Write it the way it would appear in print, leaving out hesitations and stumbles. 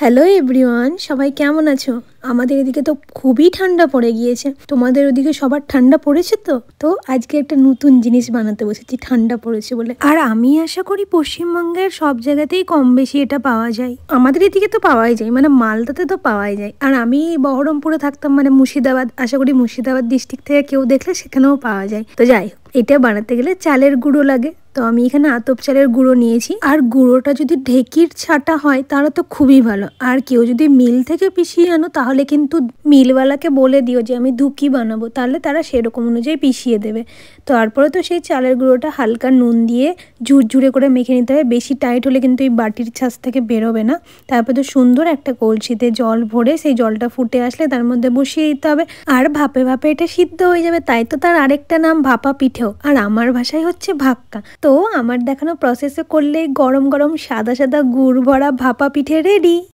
Hello everyone, সবাই কেমন আছো? আমাদের এদিকে তো খুবই ঠান্ডা পড়ে গিয়েছে। তোমাদের ওদিকে সবার ঠান্ডা পড়েছে তো আজকে একটা নতুন জিনিস বানাতে বসেছি ঠান্ডা পড়েছে বলে। আর আমি আশা করি পশ্চিমবঙ্গের সব জায়গাতেই কম বেশি এটা পাওয়া যায়। আমাদের এদিকে তো পাওয়াই যায়, মানে মালদাতে তো পাওয়াই যায়। আর আমি বহরমপুরে থাকতাম, মানে মুর্শিদাবাদ, আশা করি মুর্শিদাবাদ ডিস্ট্রিক্ট থেকে কেউ দেখলে সেখানেও পাওয়া যায়। তো যাই হোক, এটা বানাতে গেলে চালের গুঁড়ো লাগে। তো আমি এখানে আতপ চালের গুঁড়ো নিয়েছি। আর গুঁড়োটা যদি ঢেকির ছাটা হয় তাহলে তো খুবই ভালো। আর কেউ যদি মিল থেকে পিষিয়ে আনো তাহলে কিন্তু মিলওয়ালাকে বলে দিও যে আমি ধুকি বানাবো, তাহলে তারা সেরকম অনুযায়ী পিষিয়ে দেবে। তারপরে তো সেই চালের গুঁড়োটা হালকা নুন দিয়ে ঝুরঝুরে করে মেখে নিতে হবে। বেশি টাইট হলে কিন্তু এই বাটির ছাঁচ থেকে বেরোবে না। তারপর তো সুন্দর একটা কলসিতে জল ভরে সেই জলটা ফুটে আসলে তার মধ্যে বসিয়ে দিতে হবে। আর ভাপে ভাপে এটা সিদ্ধ হয়ে যাবে। তাই তো তার আরেকটা নাম ভাপা পিঠেও, আর আমার ভাষায় হচ্ছে ভাক্কা। তো আমার দেখানো প্রসেসে করলেই গরম গরম সাদা সাদা গুড় ভরা ভাপা পিঠে রেডি।